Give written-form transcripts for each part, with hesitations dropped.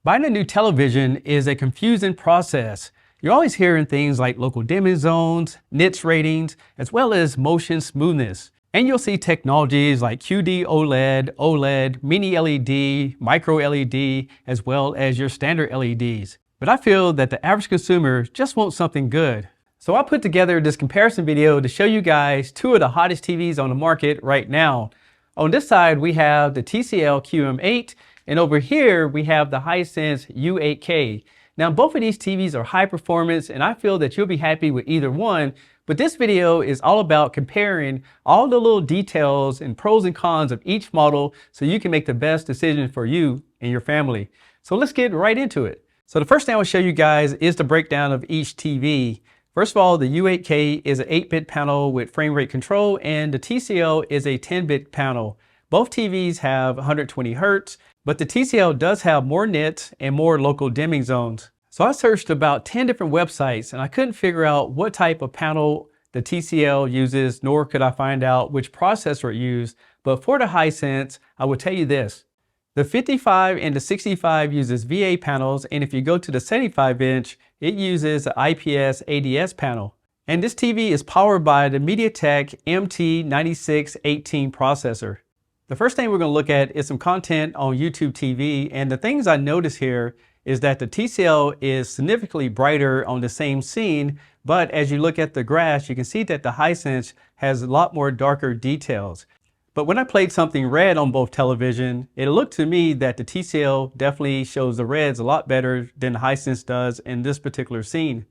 Buying a new television is a confusing process. You're always hearing things like local dimming zones, nits ratings, as well as motion smoothness. And you'll see technologies like QD OLED, mini LED, micro LED, as well as your standard LEDs. But I feel that the average consumer just wants something good. So I put together this comparison video to show you guys two of the hottest TVs on the market right now. On this side, we have the TCL QM8, and over here, we have the Hisense U8K. Now, both of these TVs are high performance, and I feel that you'll be happy with either one. But this video is all about comparing all the little details and pros and cons of each model so you can make the best decision for you and your family. So let's get right into it. So the first thing I will show you guys is the breakdown of each TV. First of all, the U8K is an 8-bit panel with frame rate control, and the TCL is a 10-bit panel. Both TVs have 120 Hz, but the TCL does have more nits and more local dimming zones. So I searched about 10 different websites and I couldn't figure out what type of panel the TCL uses, nor could I find out which processor it used. But for the Hisense, I will tell you this. The 55 and the 65 uses VA panels, and if you go to the 75-inch, it uses the IPS ADS panel. And this TV is powered by the MediaTek MT9618 processor. The first thing we're going to look at is some content on YouTube TV, and the things I notice here is that the TCL is significantly brighter on the same scene, but as you look at the graphs, you can see that the Hisense has a lot more darker details. But when I played something red on both television, it looked to me that the TCL definitely shows the reds a lot better than the Hisense does in this particular scene.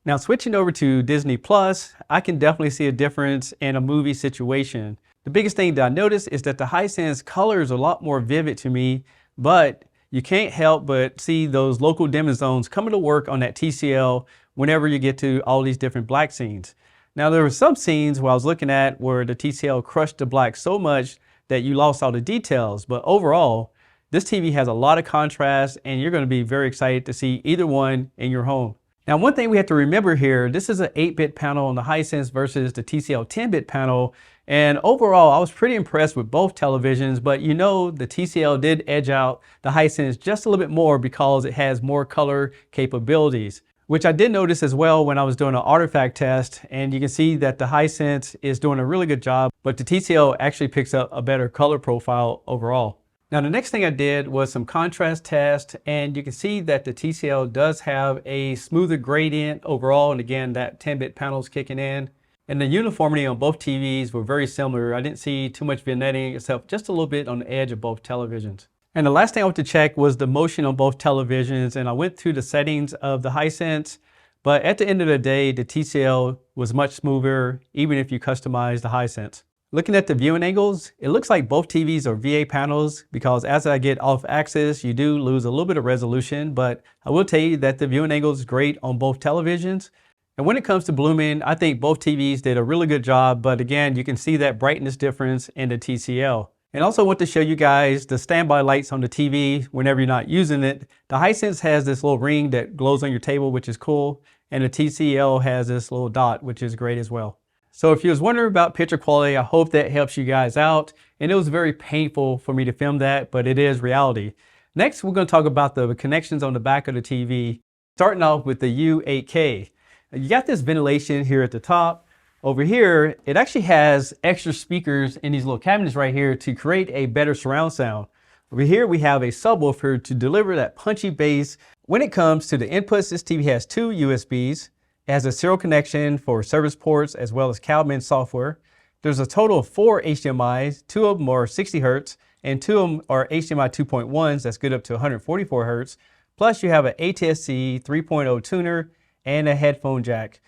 Now switching over to Disney Plus, I can definitely see a difference in a movie situation. The biggest thing that I noticed is that the Hisense colors are a lot more vivid to me, but you can't help but see those local dimming zones coming to work on that TCL whenever you get to all these different black scenes. Now there were some scenes where I was looking at where the TCL crushed the black so much that you lost all the details, but overall, this TV has a lot of contrast and you're going to be very excited to see either one in your home. Now one thing we have to remember here, this is an 8-bit panel on the Hisense versus the TCL 10-bit panel. And overall, I was pretty impressed with both televisions, but you know the TCL did edge out the Hisense just a little bit more because it has more color capabilities, which I did notice as well when I was doing an artifact test. And you can see that the Hisense is doing a really good job, but the TCL actually picks up a better color profile overall. Now the next thing I did was some contrast test, and you can see that the TCL does have a smoother gradient overall, and again that 10-bit panel is kicking in. And the uniformity on both TVs were very similar. I didn't see too much vignetting except just a little bit on the edge of both televisions. And the last thing I went to check was the motion on both televisions, and I went through the settings of the Hisense, but at the end of the day, the TCL was much smoother even if you customize the Hisense. Looking at the viewing angles, it looks like both TVs are VA panels because as I get off axis, you do lose a little bit of resolution, but I will tell you that the viewing angle is great on both televisions. And when it comes to blooming, I think both TVs did a really good job, but again, you can see that brightness difference in the TCL. And also want to show you guys the standby lights on the TV whenever you're not using it. The Hisense has this little ring that glows on your table, which is cool. And the TCL has this little dot, which is great as well. So if you was wondering about picture quality, I hope that helps you guys out. And it was very painful for me to film that, but it is reality. Next, we're going to talk about the connections on the back of the TV, starting off with the U8K. You got this ventilation here at the top. Over here, it actually has extra speakers in these little cabinets right here to create a better surround sound. Over here, we have a subwoofer to deliver that punchy bass. When it comes to the inputs, this TV has two USBs. It has a serial connection for service ports as well as CalMin software. There's a total of 4 HDMIs. 2 of them are 60 Hz and 2 of them are HDMI 2.1s. That's good up to 144 Hz. Plus you have an ATSC 3.0 tuner and a headphone jack.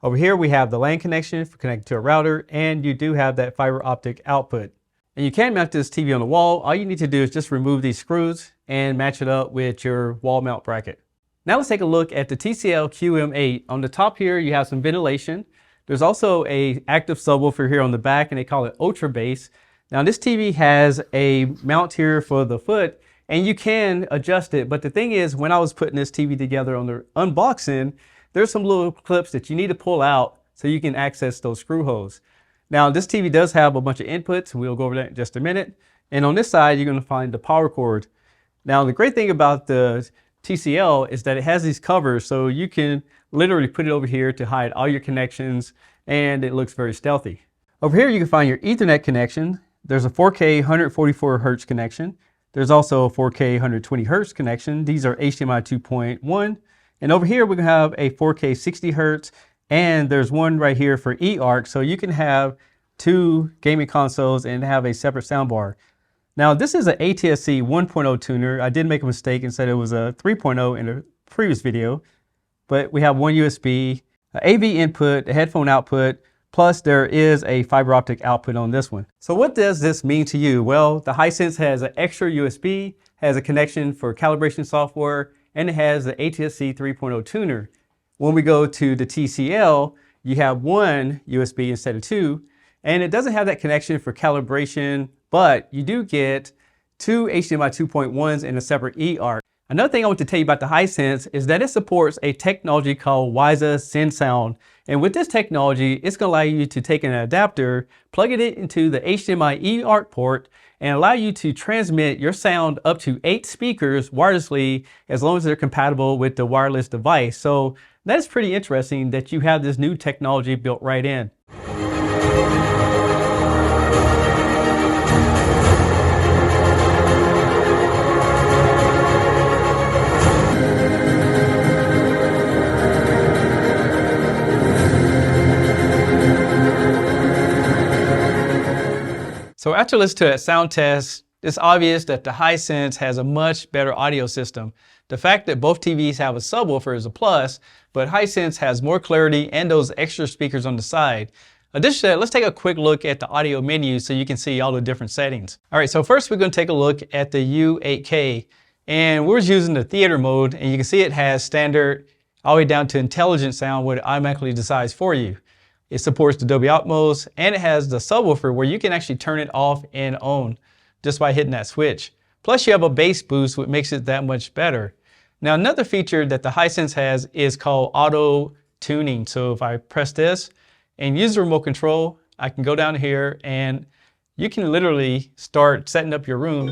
Over here we have the LAN connection for connecting to a router, and you do have that fiber optic output. And you can mount this TV on the wall. All you need to do is just remove these screws and match it up with your wall mount bracket. Now let's take a look at the TCL QM8. On the top here you have some ventilation. There's also a active subwoofer here on the back, and they call it Ultra Bass. Now this TV has a mount here for the foot, and you can adjust it, but the thing is, when I was putting this TV together on the unboxing, there's some little clips that you need to pull out so you can access those screw holes. Now this TV does have a bunch of inputs. We'll go over that in just a minute. And on this side, you're going to find the power cord. Now, the great thing about the TCL is that it has these covers, so you can literally put it over here to hide all your connections, and it looks very stealthy. Over here, you can find your Ethernet connection. There's a 4K 144 Hertz connection. There's also a 4K 120 Hertz connection. These are HDMI 2.1. And over here, we can have a 4K 60 Hertz, and there's one right here for eARC, so you can have two gaming consoles and have a separate soundbar. Now, this is an ATSC 1.0 tuner. I did make a mistake and said it was a 3.0 in a previous video, but we have one USB, an AV input, a headphone output, plus there is a fiber optic output on this one. So what does this mean to you? Well, the Hisense has an extra USB, has a connection for calibration software, and it has the ATSC 3.0 tuner. When we go to the TCL, you have one USB instead of two, and it doesn't have that connection for calibration, but you do get two HDMI 2.1s and a separate eARC. Another thing I want to tell you about the Hisense is that it supports a technology called WiSA SendSound. And with this technology, it's going to allow you to take an adapter, plug it into the HDMI eARC port, and allow you to transmit your sound up to 8 speakers wirelessly as long as they're compatible with the wireless device. So that's pretty interesting that you have this new technology built right in. So after listening to that sound test, it's obvious that the Hisense has a much better audio system. The fact that both TVs have a subwoofer is a plus, but Hisense has more clarity and those extra speakers on the side. Additionally to that, let's take a quick look at the audio menu so you can see all the different settings. All right, so first we're going to take a look at the U8K, and we're using the theater mode, and you can see it has standard all the way down to intelligent sound where it automatically decides for you. It supports the Dolby Atmos, and it has the subwoofer where you can actually turn it off and on just by hitting that switch. Plus you have a bass boost, which makes it that much better. Now another feature that the Hisense has is called auto tuning. So if I press this and use the remote control, I can go down here and you can literally start setting up your room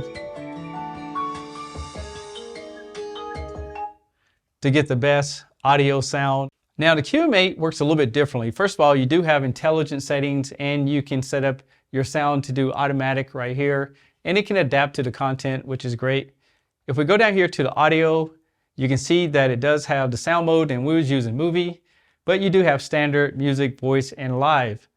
to get the best audio sound. Now the QM8 works a little bit differently. First of all, you do have intelligent settings and you can set up your sound to do automatic right here, and it can adapt to the content, which is great. If we go down here to the audio, you can see that it does have the sound mode, and we was using movie, but you do have standard, music, voice, and live.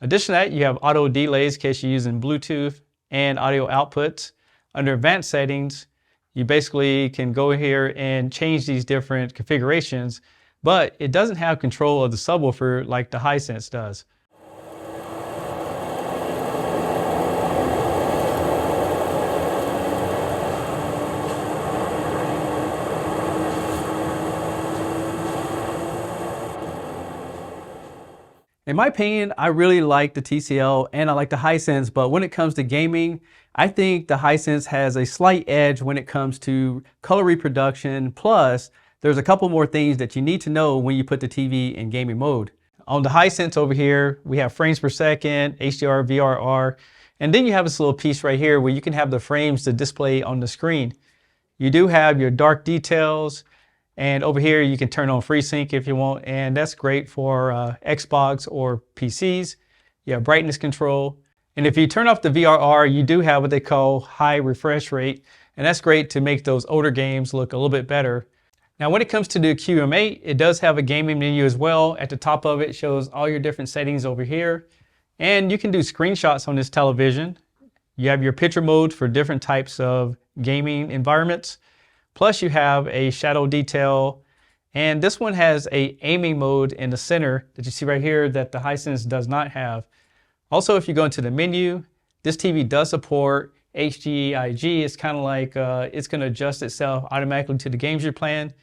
Additionally to that, you have auto delays in case you're using Bluetooth, and audio outputs. Under advanced settings, you basically can go here and change these different configurations, but it doesn't have control of the subwoofer like the Hisense does. In my opinion, I really like the TCL and I like the Hisense, but when it comes to gaming, I think the Hisense has a slight edge when it comes to color reproduction. Plus, there's a couple more things that you need to know when you put the TV in gaming mode. On the Hisense over here, we have frames per second, HDR, VRR, and then you have this little piece right here where you can have the frames to display on the screen. You do have your dark details, and over here you can turn on FreeSync if you want, and that's great for Xbox or PCs. You have brightness control, and if you turn off the VRR, you do have what they call high refresh rate, and that's great to make those older games look a little bit better. Now when it comes to the QM8, it does have a gaming menu as well. At the top of it shows all your different settings over here, and you can do screenshots on this television. You have your picture mode for different types of gaming environments. Plus you have a shadow detail, and this one has a aiming mode in the center that you see right here that the Hisense does not have. Also, if you go into the menu, this TV does support HDIG. It's kind of like it's going to adjust itself automatically to the games you're playing.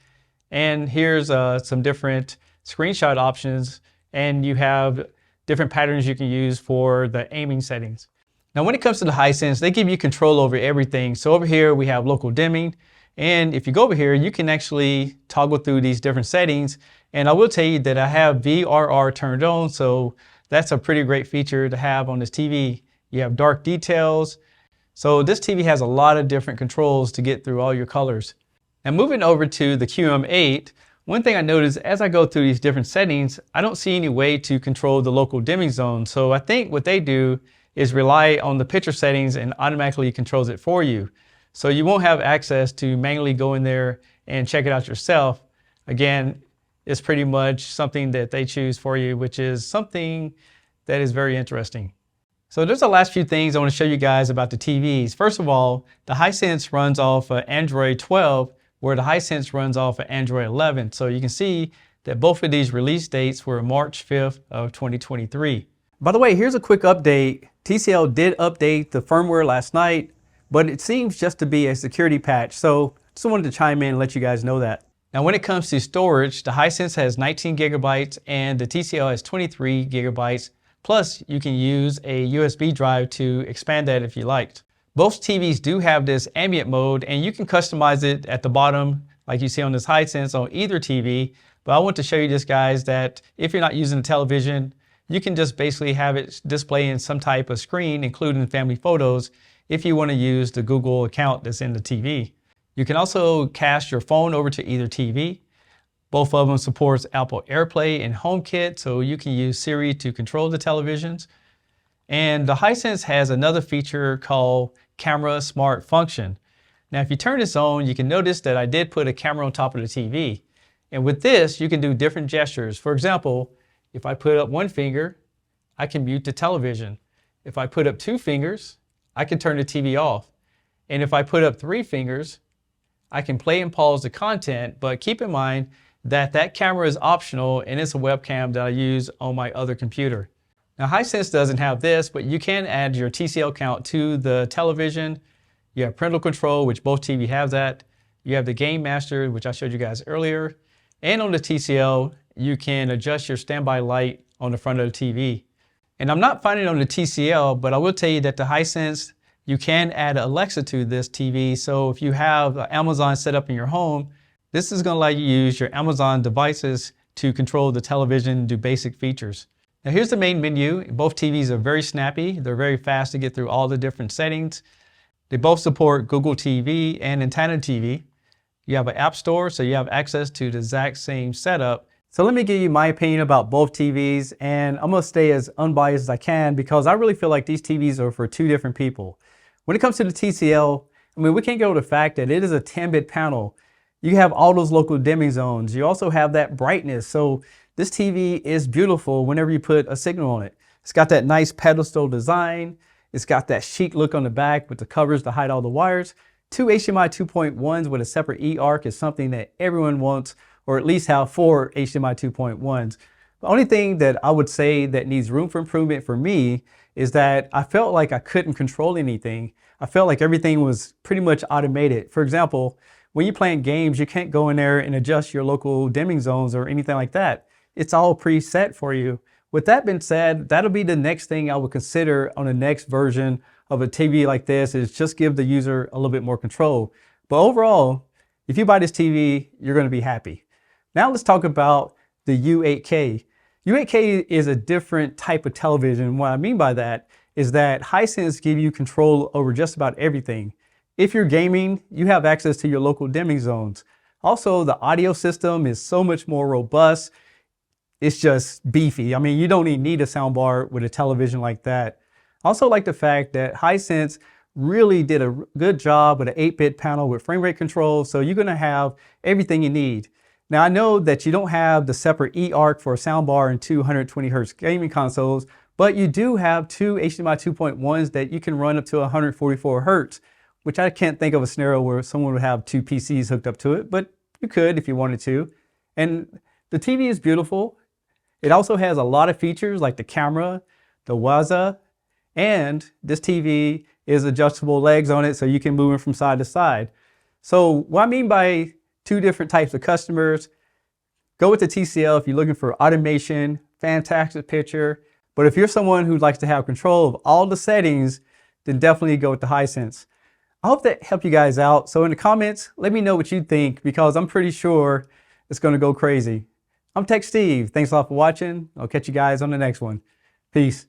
And here's some different screenshot options, and you have different patterns you can use for the aiming settings. Now when it comes to the Hisense, they give you control over everything. So over here we have local dimming, and if you go over here, you can actually toggle through these different settings. And I will tell you that I have VRR turned on, so that's a pretty great feature to have on this TV. You have dark details, So this TV has a lot of different controls to get through all your colors. Now moving over to the QM8, one thing I noticed as I go through these different settings, I don't see any way to control the local dimming zone. So I think what they do is rely on the picture settings and automatically controls it for you. So you won't have access to manually go in there and check it out yourself. Again, it's pretty much something that they choose for you, which is something that is very interesting. So there's the last few things I want to show you guys about the TVs. First of all, the Hisense runs off of Android 12, where the Hisense runs off of Android 11. So you can see that both of these release dates were March 5th of 2023. By the way, here's a quick update. TCL did update the firmware last night, but it seems just to be a security patch. So just wanted to chime in and let you guys know that. Now, when it comes to storage, the Hisense has 19 gigabytes and the TCL has 23 gigabytes. Plus, you can use a USB drive to expand that if you liked. Both TVs do have this ambient mode, and you can customize it at the bottom like you see on this Hisense on either TV. But I want to show you this, guys, that if you're not using a television, you can just basically have it display in some type of screen, including family photos, if you want to use the Google account that's in the TV. You can also cast your phone over to either TV. Both of them supports Apple AirPlay and HomeKit, so you can use Siri to control the televisions. And the Hisense has another feature called Camera Smart Function. Now, if you turn this on, you can notice that I did put a camera on top of the TV. And with this, you can do different gestures. For example, if I put up one finger, I can mute the television. If I put up two fingers, I can turn the TV off. And if I put up three fingers, I can play and pause the content, but keep in mind that that camera is optional and it's a webcam that I use on my other computer. Now, Hisense doesn't have this, but you can add your TCL account to the television. You have parental control, which both TV have that. You have the Game Master, which I showed you guys earlier. And on the TCL, you can adjust your standby light on the front of the TV. And I'm not finding it on the TCL, but I will tell you that the Hisense, you can add Alexa to this TV. So if you have Amazon set up in your home, this is going to allow you to use your Amazon devices to control the television and do basic features. Now here's the main menu. Both TVs are very snappy. They're very fast to get through all the different settings. They both support Google TV and Antenna TV. You have an app store, so you have access to the exact same setup. So let me give you my opinion about both TVs, and I'm going to stay as unbiased as I can because I really feel like these TVs are for two different people. When it comes to the TCL, I mean, we can't go to the fact that it is a 10-bit panel. You have all those local dimming zones. You also have that brightness. So this TV is beautiful whenever you put a signal on it. It's got that nice pedestal design. It's got that chic look on the back with the covers to hide all the wires. Two HDMI 2.1s with a separate eARC is something that everyone wants, or at least have 4 HDMI 2.1s. The only thing that I would say that needs room for improvement for me is that I felt like I couldn't control anything. I felt like everything was pretty much automated. For example, when you're playing games, you can't go in there and adjust your local dimming zones or anything like that. It's all preset for you. With that being said, that'll be the next thing I would consider on the next version of a TV like this, is just give the user a little bit more control. But overall, if you buy this TV, you're going to be happy. Now let's talk about the U8K. U8K is a different type of television. What I mean by that is that Hisense give you control over just about everything. If you're gaming, you have access to your local dimming zones. Also, the audio system is so much more robust. It's just beefy. I mean, you don't even need a soundbar with a television like that. I also like the fact that Hisense really did a good job with an 8-bit panel with frame rate control, so you're gonna have everything you need. Now, I know that you don't have the separate eARC for a soundbar and 220 Hz gaming consoles, but you do have two HDMI 2.1s that you can run up to 144 Hz, which I can't think of a scenario where someone would have two PCs hooked up to it, but you could if you wanted to. And the TV is beautiful. It also has a lot of features like the camera, the WASA, and this TV is adjustable legs on it so you can move it from side to side. So what I mean by two different types of customers, go with the TCL if you're looking for automation, fantastic picture. But if you're someone who likes to have control of all the settings, then definitely go with the Hisense. I hope that helped you guys out. So in the comments, let me know what you think, because I'm pretty sure it's going to go crazy. I'm Tech Steve. Thanks a lot for watching. I'll catch you guys on the next one. Peace.